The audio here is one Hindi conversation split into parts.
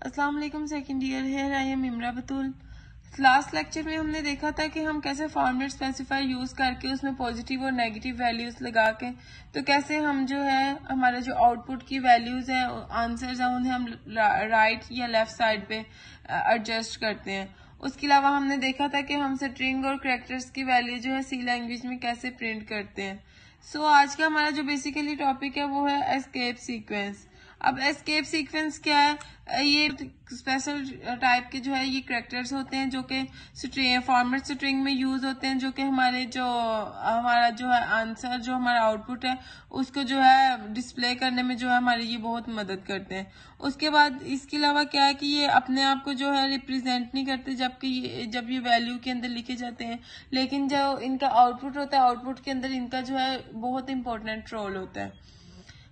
अस्सलाम वालेकुम सेकंड ईयर है I am Imra Batool. Last lecture में हमने देखा था कि हम कैसे फॉर्मेट स्पेसिफायर यूज करके उसमें पॉजिटिव और नेगेटिव वैल्यूज लगा के तो कैसे हम जो है हमारा जो आउटपुट की वैल्यूज है आंसर्स है उन्हें हम राइट या लेफ्ट साइड पे एडजस्ट करते हैं। उसके अलावा हमने देखा था कि हम स्ट्रिंग और कैरेक्टर्स की वैल्यू जो है सी लैंग्वेज में कैसे प्रिंट करते हैं। सो आज का हमारा जो बेसिकली टॉपिक है वो है एस्केप सीक्वेंस। अब एस्केप सीक्वेंस क्या है? ये स्पेशल टाइप के जो है ये कैरेक्टर्स होते हैं जो कि फॉर्मेट स्ट्रिंग में यूज होते हैं, जो कि हमारा जो है आंसर जो हमारा आउटपुट है उसको जो है डिस्प्ले करने में जो है हमारी ये बहुत मदद करते हैं। उसके बाद इसके अलावा क्या है कि ये अपने आप को जो है रिप्रेजेंट नहीं करते जब ये वैल्यू के अंदर लिखे जाते हैं, लेकिन जो इनका आउटपुट होता है आउटपुट के अंदर इनका जो है बहुत इंपॉर्टेंट रोल होता है।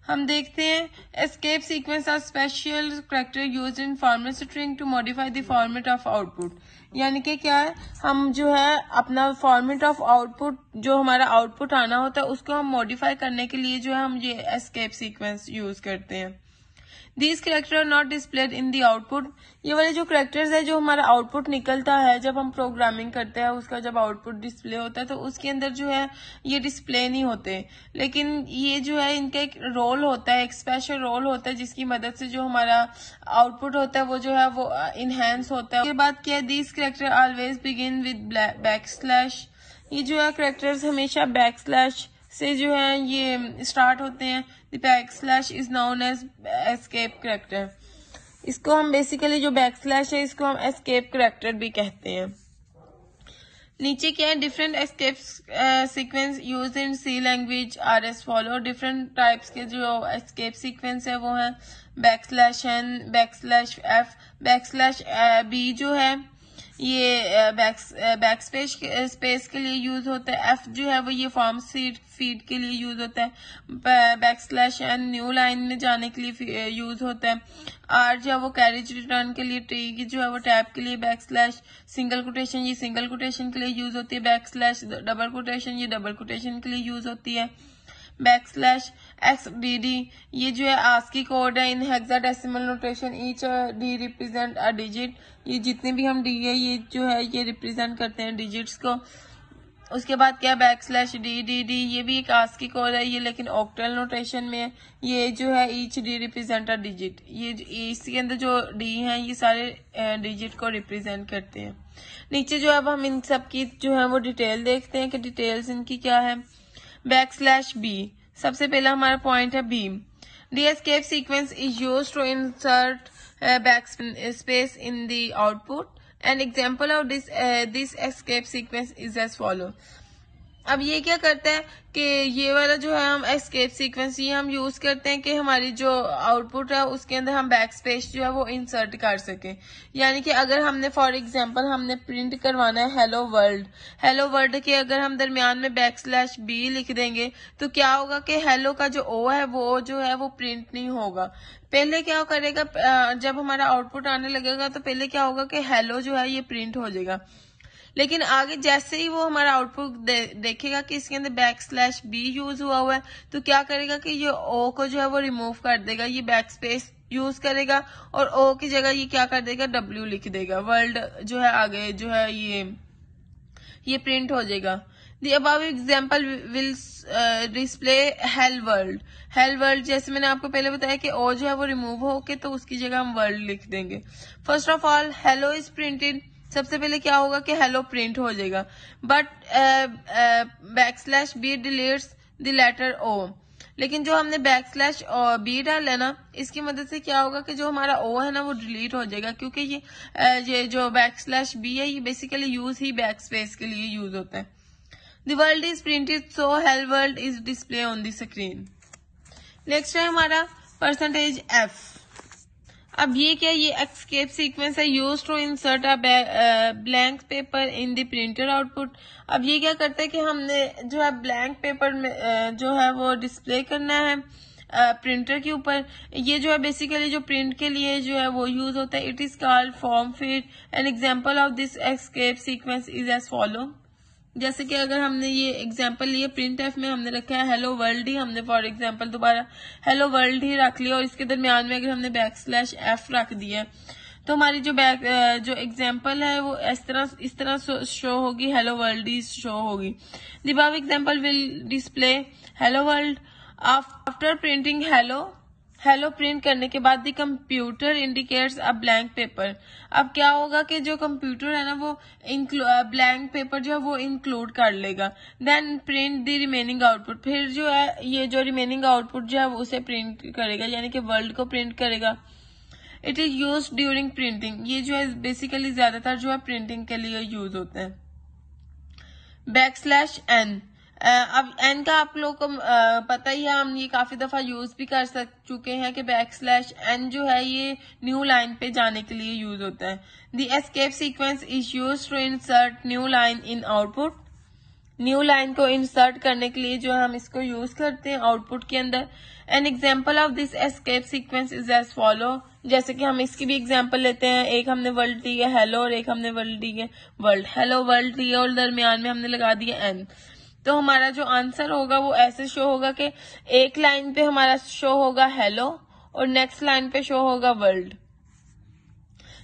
हम देखते हैं escape sequence are special character used in format string to modify the format of output. यानी कि क्या है, हम जो है अपना फॉर्मेट ऑफ आउटपुट जो हमारा आउटपुट आना होता है उसको हम मॉडिफाई करने के लिए जो है हम ये एस्केप सीक्वेंस यूज करते हैं। These characters are not displayed in the output। ये वाले जो कैरेक्टर्स है जो हमारा आउटपुट निकलता है जब हम प्रोग्रामिंग करते हैं उसका जब आउटपुट डिस्प्ले होता है तो उसके अंदर जो है ये डिस्प्ले नहीं होते, लेकिन ये जो है इनका एक रोल होता है, एक स्पेशल रोल होता है जिसकी मदद से जो हमारा आउटपुट होता है वो जो है वो इनहेंस होता है। उसके बाद क्या है, these character always begin with backslash. ये जो है कैरेक्टर्स हमेशा बैकस्लैश से जो है ये स्टार्ट होते हैं। The backslash is known as escape character. इसको हम बेसिकली जो बैकस्लैश है इसको हम एस्केप कैरेक्टर भी कहते हैं। नीचे क्या है, different escape sequence use in C language are as follow. Different types के जो एस्केप सीक्वेंस है वो है backslash N, backslash F, backslash B जो है ये बैकस्पेस के लिए यूज होता है। एफ जो है वो ये फॉर्म फीड के लिए यूज होता है। बैकस्लैश एन न्यू लाइन में जाने के लिए यूज होता है। आर जो है वो कैरेज रिटर्न के लिए, टी की जो है वो टैब के लिए, बैकस्लैश सिंगल कोटेशन ये सिंगल कोटेशन के लिए यूज होती है। बैकस्लैश डबल कोटेशन ये डबल कोटेशन के लिए यूज होती है। बैकस्लैश एक्स डी डी ये जो है आस्की कोड है in hexadecimal notation, each D represent a digit. ये जितने भी हम डी है ये जो है ये रिप्रेजेंट करते हैं डिजिट्स को। उसके बाद क्या, बैकस्लैश डी डी डी ये भी एक आस्की कोड है ये लेकिन ऑक्टल नोटेशन में है। ये जो है each D represent a digit, ये इसके अंदर जो डी है ये सारे डिजिट को रिप्रेजेंट करते हैं। नीचे जो अब हम इन सब की जो है वो डिटेल देखते हैं कि डिटेल्स इनकी क्या है। बैकस्लैश बी, सबसे पहला हमारा पॉइंट है B. The escape sequence is used to insert backspace in the output. An example of this escape sequence is as follow. अब ये क्या करता है कि ये वाला जो है हम एस्केप सीक्वेंस ये हम यूज करते हैं कि हमारी जो आउटपुट है उसके अंदर हम बैकस्पेस जो है वो इंसर्ट कर सकें। यानी कि अगर हमने फॉर एग्जांपल हमने प्रिंट करवाना है हेलो वर्ल्ड, हेलो वर्ल्ड के अगर हम दरमियान में बैकस्लैश बी लिख देंगे तो क्या होगा कि हेलो का जो ओ है वो जो है वो प्रिंट नहीं होगा। पहले क्या करेगा, जब हमारा आउटपुट आने लगेगा तो पहले क्या होगा कि हेलो जो है ये प्रिंट हो जाएगा, लेकिन आगे जैसे ही वो हमारा आउटपुट देखेगा कि इसके अंदर बैकस्लैश बी यूज हुआ है तो क्या करेगा कि ये ओ को जो है वो रिमूव कर देगा, ये बैकस्पेस यूज करेगा और ओ की जगह ये क्या कर देगा, डब्ल्यू लिख देगा। वर्ल्ड जो है आगे जो है ये प्रिंट हो जाएगा। The above example will display hello world. Hello world जैसे मैंने आपको पहले बताया कि ओ जो है वो रिमूव होके तो उसकी जगह हम वर्ल्ड लिख देंगे। First of all hello is printed, सबसे पहले क्या होगा कि हेलो प्रिंट हो जाएगा, but backslash B deletes the letter O. लेकिन जो हमने बैकस्लैश बी डाला है ना इसकी मदद से क्या होगा कि जो हमारा ओ है ना वो डिलीट हो जाएगा, क्योंकि ये जो बैकस्लैश बी है ये बेसिकली यूज ही बैकस्पेस के लिए यूज होता है। The world is printed so hello world is display on the screen। Next है हमारा परसेंटेज एफ। अब ये क्या, ये एस्केप सीक्वेंस है use to insert a blank paper in the printer output. अब ये क्या करता है कि हमने जो है ब्लैंक पेपर में जो है वो डिस्प्ले करना है प्रिंटर के ऊपर। ये जो है बेसिकली जो प्रिंट के लिए जो है वो यूज होता है। It is called form feed. An example of this escape sequence is as follow. जैसे कि अगर हमने ये एग्जांपल लिए प्रिंट एफ में हमने रखा है हेलो वर्ल्ड ही, हमने फॉर एग्जांपल दोबारा हेलो वर्ल्ड ही रख लिया और इसके दरमियान में अगर हमने बैकस्लैश एफ रख दिया तो हमारी जो एग्जाम्पल है वो इस तरह शो होगी, हेलो वर्ल्ड इज शो होगी। The above example will display hello world. After printing hello print करने के बाद the computer indicates a blank paper. अब क्या होगा कि जो कंप्यूटर है ना वो ब्लैंक पेपर जो है वो इंक्लूड कर लेगा। Then print the remaining output, फिर जो है ये जो रिमेनिंग आउटपुट जो है वो उसे प्रिंट करेगा, यानी कि वर्ल्ड को प्रिंट करेगा। It is use during printing, ये जो है बेसिकली ज्यादातर जो है प्रिंटिंग के लिए यूज होता है। \n, अब n का आप लोग को पता ही है, हम ये काफी दफा यूज भी कर चुके हैं कि \n जो है ये न्यू लाइन पे जाने के लिए यूज होता है। The escape sequence is use to insert new line in output, new line को इंसर्ट करने के लिए जो है हम इसको यूज करते हैं आउटपुट के अंदर। An example of this escape sequence is as follow, जैसे कि हम इसकी भी एग्जाम्पल लेते हैं। एक हमने वर्ल्ड दी है हेलो और एक हमने वर्ल्ड दी है वर्ल्ड। हेलो वर्ल्ड दी है और दरमियान में हमने लगा दिया n, तो हमारा जो आंसर होगा वो ऐसे शो होगा कि एक लाइन पे हमारा शो होगा हेलो और नेक्स्ट लाइन पे शो होगा world.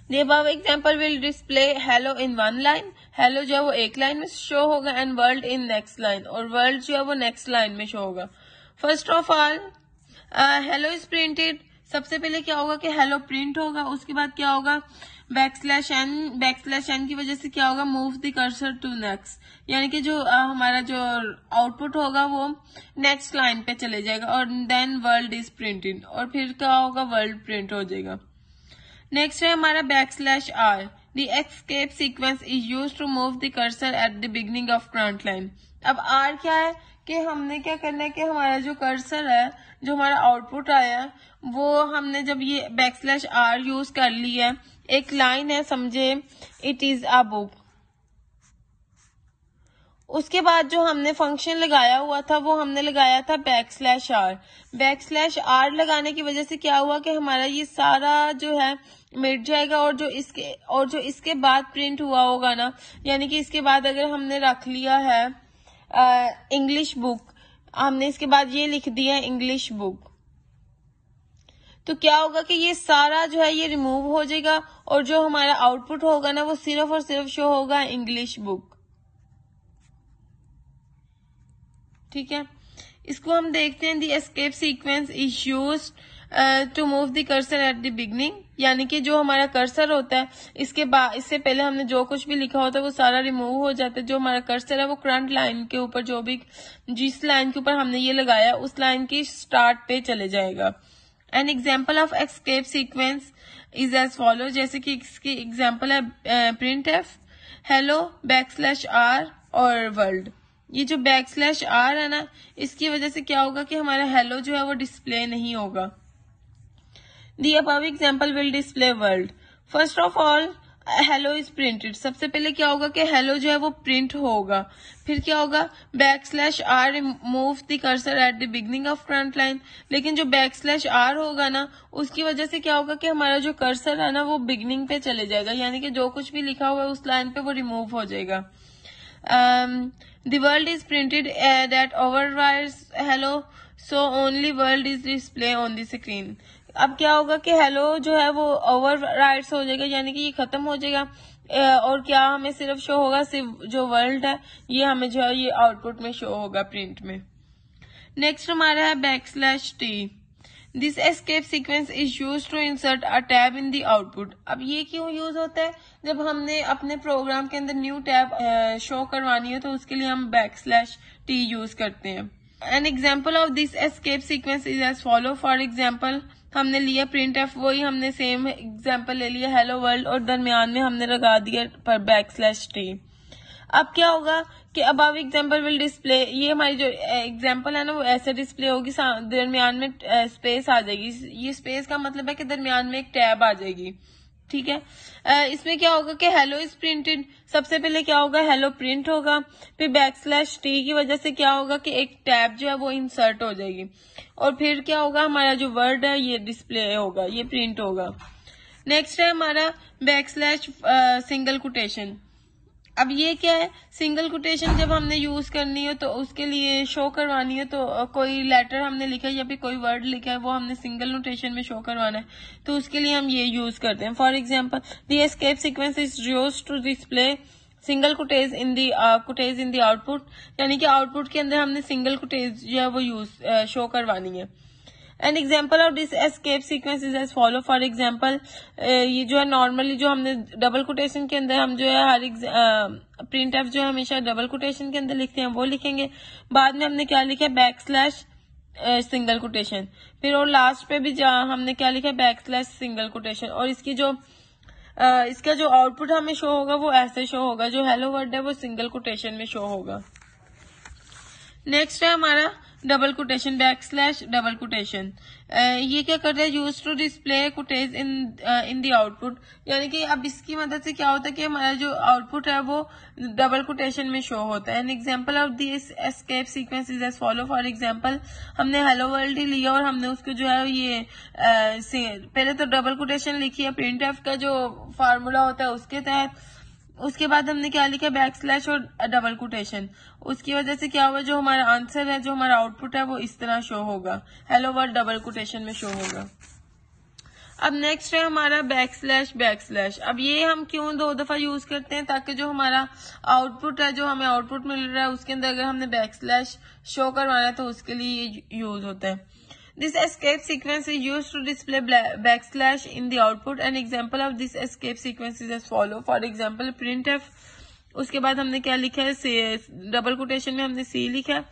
The above example will display hello in one line, hello जो है वो एक लाइन में शो होगा and world in next line, और वर्ल्ड जो है वो नेक्स्ट लाइन में शो होगा। First of all hello is printed, सबसे पहले क्या होगा कि हेलो प्रिंट होगा, उसके बाद क्या होगा \n की वजह से क्या होगा move the cursor to next, यानी कि जो हमारा जो आउटपुट होगा वो नेक्स्ट लाइन पे चले जाएगा, और देन वर्ल्ड इज प्रिंटेड, और फिर क्या होगा वर्ल्ड प्रिंट हो जाएगा। नेक्स्ट है हमारा \r, the escape sequence is use to move the cursor at the beginning of current line. अब r क्या है कि हमने क्या करना है कि हमारा जो कर्सर है, जो हमारा आउटपुट आया है, वो हमने जब ये \r यूज कर लिया है, एक लाइन है समझे इट इज अ बुक, उसके बाद जो हमने फंक्शन लगाया हुआ था वो हमने लगाया था \r लगाने की वजह से क्या हुआ कि हमारा ये सारा जो है मिट जाएगा, और जो इसके बाद प्रिंट हुआ होगा ना, यानी कि इसके बाद अगर हमने रख लिया है इंग्लिश बुक, हमने इसके बाद ये लिख दिया है इंग्लिश बुक, तो क्या होगा कि ये सारा जो है ये रिमूव हो जाएगा, और जो हमारा आउटपुट होगा ना वो सिर्फ और सिर्फ शो होगा इंग्लिश बुक। ठीक है, इसको हम देखते हैं। The escape sequence is used to move the cursor at the beginning, यानी कि जो हमारा कर्सर होता है इससे पहले हमने जो कुछ भी लिखा होता है वो सारा रिमूव हो जाता है। जो हमारा कर्सर है वो करंट लाइन के ऊपर जिस लाइन के ऊपर हमने ये लगाया उस लाइन की स्टार्ट पे चले जाएगा। An example of escape sequence is as follow, जैसे कि इसकी एग्जाम्पल है printf, हेलो \r और वर्ल्ड। ये जो \r है ना, इसकी वजह से क्या होगा कि हमारा हेलो जो है वो डिस्प्ले नहीं होगा। The above example will display world. First of all, hello is printed. सबसे पहले क्या होगा कि हेलो जो है वो प्रिंट होगा, फिर क्या होगा \r remove the cursor at the beginning of current line, लेकिन जो \r होगा ना उसकी वजह से क्या होगा कि हमारा जो कर्सर है ना वो बिगनिंग पे चले जाएगा, यानी कि जो कुछ भी लिखा हुआ है उस लाइन पे वो रिमूव हो जाएगा। The world is printed that overrides hello, so only world is display on the screen. अब क्या होगा कि हेलो जो है वो ओवरराइड्स हो जाएगा, यानी कि ये खत्म हो जाएगा, और क्या हमें सिर्फ शो होगा सिर्फ जो वर्ल्ड है ये हमें जो है ये आउटपुट में शो होगा प्रिंट में। नेक्स्ट हमारा है \t, this escape sequence is use to insert a tab in the output. अब ये क्यों यूज होता है, जब हमने अपने प्रोग्राम के अंदर न्यू टैब शो करवानी है तो उसके लिए हम \t यूज करते हैं। An example of this escape sequence is as follow, for example हमने लिया printf, वही हमने सेम एग्जाम्पल ले लिया हेलो वर्ल्ड, और दरमियान में हमने लगा दिया पर \t। अब क्या होगा कि अबव एग्जाम्पल विल डिस्प्ले, ये हमारी जो एग्जाम्पल है ना वो ऐसे डिस्प्ले होगी, दरमियान में स्पेस आ जाएगी। ये स्पेस का मतलब है कि दरमियान में एक टैब आ जाएगी। ठीक है, इसमें क्या होगा कि हेलो इज प्रिंटेड, सबसे पहले क्या होगा हेलो प्रिंट होगा, फिर \t की वजह से क्या होगा कि एक टैब जो है वो इंसर्ट हो जाएगी, और फिर क्या होगा हमारा जो वर्ड है ये डिस्प्ले होगा, ये प्रिंट होगा। नेक्स्ट है हमारा \single quotation। अब ये क्या है, सिंगल कोटेशन जब हमने यूज करनी हो तो उसके लिए शो करवानी है, तो कोई लेटर हमने लिखा है या फिर कोई वर्ड लिखा है वो हमने सिंगल नोटेशन में शो करवाना है, तो उसके लिए हम ये यूज करते हैं. For example the escape sequence is used to display single quotes in the output, यानी कि आउटपुट के अंदर हमने सिंगल कुटेज जो है वो यूज शो करवानी है. An example of this escape sequence is as follow. For example ये जो है नॉर्मली जो हमने डबल कोटेशन के अंदर हम जो है हर प्रिंट एफ जो है हमेशा डबल कोटेशन के अंदर लिखते हैं वो लिखेंगे. बाद में हमने क्या लिखा है, बैकस्लैश सिंगल कोटेशन. फिर और लास्ट पे भी हमने क्या लिखा है, बैकस्लैश सिंगल कोटेशन. और इसका जो आउटपुट हमें शो होगा वो ऐसे शो होगा, जो हेलो वर्ड है वो सिंगल कोटेशन में शो होगा. नेक्स्ट है हमारा double quotation, backslash double quotation. ये क्या करता है, use to display quotes in the output, यानी कि अब इसकी मदद से क्या होता है कि हमारा जो आउटपुट है वो डबल कोटेशन में शो होता है. An example of this escape sequence is as follow. For example हमने हेलो वर्ल्ड ही लिया और हमने उसको जो है ये पहले तो डबल कोटेशन लिखी है प्रिंट एफ का जो फार्मूला होता है उसके तहत. उसके बाद हमने क्या लिखा, बैकस्लैश और डबल कोटेशन. उसकी वजह से क्या हुआ, जो हमारा आंसर है, जो हमारा आउटपुट है वो इस तरह शो होगा, हेलो वर्ड डबल कोटेशन में शो होगा. अब नेक्स्ट है हमारा बैकस्लैश बैकस्लैश. अब ये हम क्यों 2 दफा यूज करते हैं, ताकि जो हमारा आउटपुट है, जो हमें आउटपुट मिल रहा है उसके अंदर अगर हमने बैकस्लैश शो करवाना है तो उसके लिए ये यूज होता है. This escape sequence is used to display backslash in the output. An example of this escape sequence is as follow. For example, printf. उसके बाद हमने क्या लिखा है, डबल कोटेशन में हमने सी लिखा है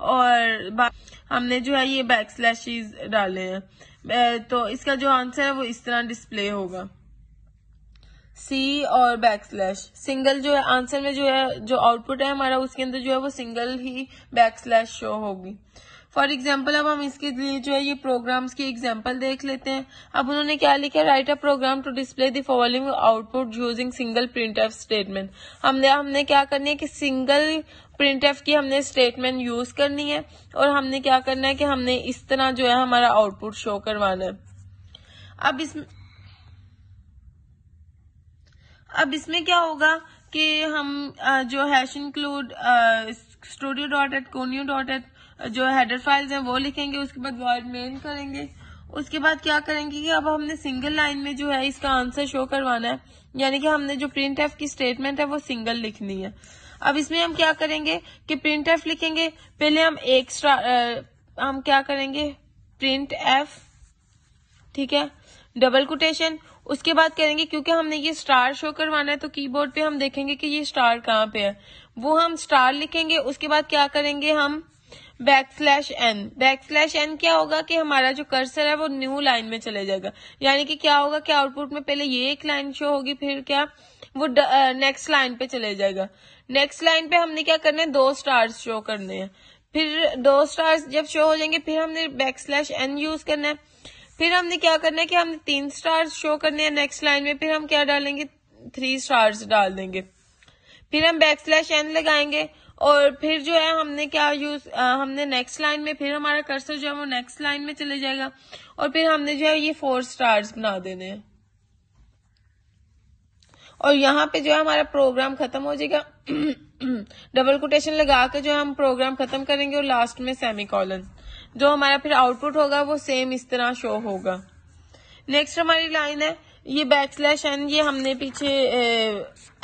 और हमने जो है ये बैकस्लैशेस डाले हैं. तो इसका जो आंसर है वो इस तरह डिस्प्ले होगा, सी और बैकस्लैश. सिंगल जो है आंसर में जो है जो आउटपुट है हमारा उसके अंदर जो है वो सिंगल ही बैकस्लैश शो होगी. फॉर एग्जाम्पल अब हम इसके लिए जो है ये प्रोग्राम्स की एग्जाम्पल देख लेते हैं. अब उन्होंने क्या लिखा है, write a program to display the following output using single printf statement. हमने क्या करनी है कि सिंगल प्रिंटफ की हमने स्टेटमेंट यूज करनी है और हमने क्या करना है कि हमने इस तरह जो है हमारा आउटपुट शो करवाना है. अब इसमें क्या होगा कि हम जो हैश इंक्लूड studio.conio.h जो हेडर फाइल्स हैं वो लिखेंगे. उसके बाद वॉइड मेन करेंगे. उसके बाद क्या करेंगे कि अब हमने सिंगल लाइन में जो है इसका आंसर शो करवाना है, यानी कि हमने जो प्रिंट एफ की स्टेटमेंट है वो सिंगल लिखनी है. अब इसमें हम क्या करेंगे कि प्रिंट एफ लिखेंगे. पहले हम हम क्या करेंगे, प्रिंट एफ, ठीक है, डबल कोटेशन. उसके बाद करेंगे, क्योंकि हमने ये स्टार शो करवाना है तो कीबोर्ड पे हम देखेंगे कि ये स्टार कहाँ पे है, वो हम स्टार लिखेंगे. उसके बाद क्या करेंगे, हम बैकस्लैश एन. बैकस्लैश एन क्या होगा कि हमारा जो कर्सर है वो न्यू लाइन में चले जाएगा, यानी कि क्या होगा कि आउटपुट में पहले ये एक लाइन शो होगी, फिर क्या वो नेक्स्ट लाइन पे चले जाएगा. नेक्स्ट लाइन पे हमने क्या करना है, 2 स्टार्स शो करने हैं. फिर 2 स्टार्स जब शो हो जाएंगे फिर हमने बैकस्लैश एन यूज करना है. फिर हमने क्या करना है कि हमने 3 स्टार्स शो करने हैं नेक्स्ट लाइन में, फिर हम क्या डालेंगे, 3 स्टार्स डाल देंगे. फिर हम बैकस्लैश एन लगाएंगे और फिर जो है हमने क्या हमने नेक्स्ट लाइन में फिर हमारा कर्सर जो है वो नेक्स्ट लाइन में चले जाएगा और फिर हमने जो है ये 4 स्टार्स बना देने हैं और यहाँ पे जो है हमारा प्रोग्राम खत्म हो जाएगा. डबल कोटेशन लगा के जो हम प्रोग्राम खत्म करेंगे और लास्ट में सेमीकोलन. जो हमारा फिर आउटपुट होगा वो सेम इस तरह शो होगा. नेक्स्ट हमारी लाइन है ये बैकस्लैश एन. ये हमने पीछे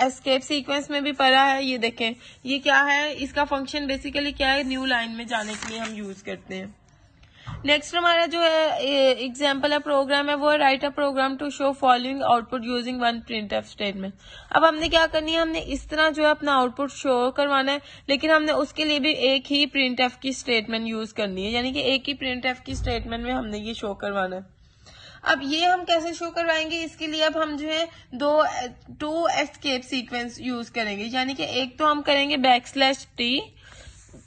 एस्केप सीक्वेंस में भी पढ़ा है. ये देखें ये क्या है, इसका फंक्शन बेसिकली क्या है, न्यू लाइन में जाने के लिए हम यूज करते हैं. नेक्स्ट हमारा जो है एग्जाम्पल है प्रोग्राम है वो है write a program to show following output using 1 printf statement. अब हमने क्या करनी है, हमने इस तरह जो है अपना आउटपुट शो करवाना है, लेकिन हमने उसके लिए भी एक ही प्रिंटफ की स्टेटमेंट यूज करनी है, यानी कि एक ही प्रिंटफ की स्टेटमेंट में हमने ये शो करवाना है. अब ये हम कैसे शो करवाएंगे, इसके लिए अब हम जो है 2 एस्केप सीक्वेंस यूज करेंगे, यानी कि एक तो हम करेंगे बैकस्लैश टी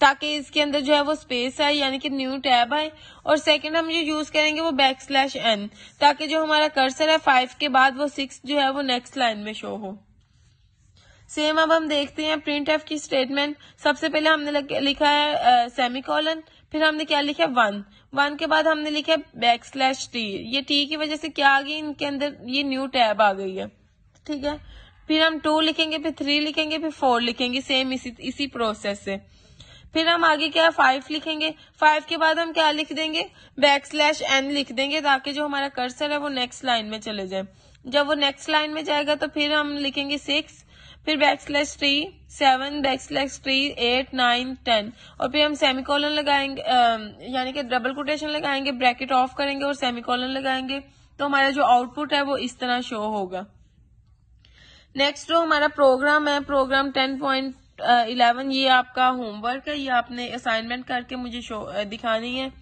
ताकि इसके अंदर जो है वो स्पेस आए, यानी कि न्यू टैब आए. और सेकंड हम जो यूज करेंगे वो बैकस्लैश एन ताकि जो हमारा कर्सर है 5 के बाद वो 6 जो है वो नेक्स्ट लाइन में शो हो. सेम अब हम देखते हैं प्रिंट एफ की स्टेटमेंट. सबसे पहले हमने लिखा है सेमीकोलन, फिर हमने क्या लिखा है 1 के बाद हमने लिखा है बैकस्लैश टी. ये टी की वजह से क्या आ गई, इनके अंदर ये न्यू टैब आ गई है, ठीक है. फिर हम 2 लिखेंगे, फिर 3 लिखेंगे, फिर 4 लिखेंगे, सेम इसी प्रोसेस से। फिर हम आगे क्या 5 लिखेंगे, 5 के बाद हम क्या लिख देंगे, \n लिख देंगे, ताकि जो हमारा कर्सर है वो नेक्स्ट लाइन में चले जाए। जब वो नेक्स्ट लाइन में जाएगा तो फिर हम लिखेंगे 6, फिर \3 7, \3 8 9 10, और फिर हम सेमीकोलन लगाएंगे, यानी कि डबल कोटेशन लगाएंगे, ब्रैकेट ऑफ करेंगे और सेमीकोलन लगाएंगे, तो हमारा जो आउटपुट है वो इस तरह शो होगा। नेक्स्ट जो हमारा प्रोग्राम है, प्रोग्राम 10.11, ये आपका होमवर्क है, ये आपने असाइनमेंट करके मुझे दिखानी है।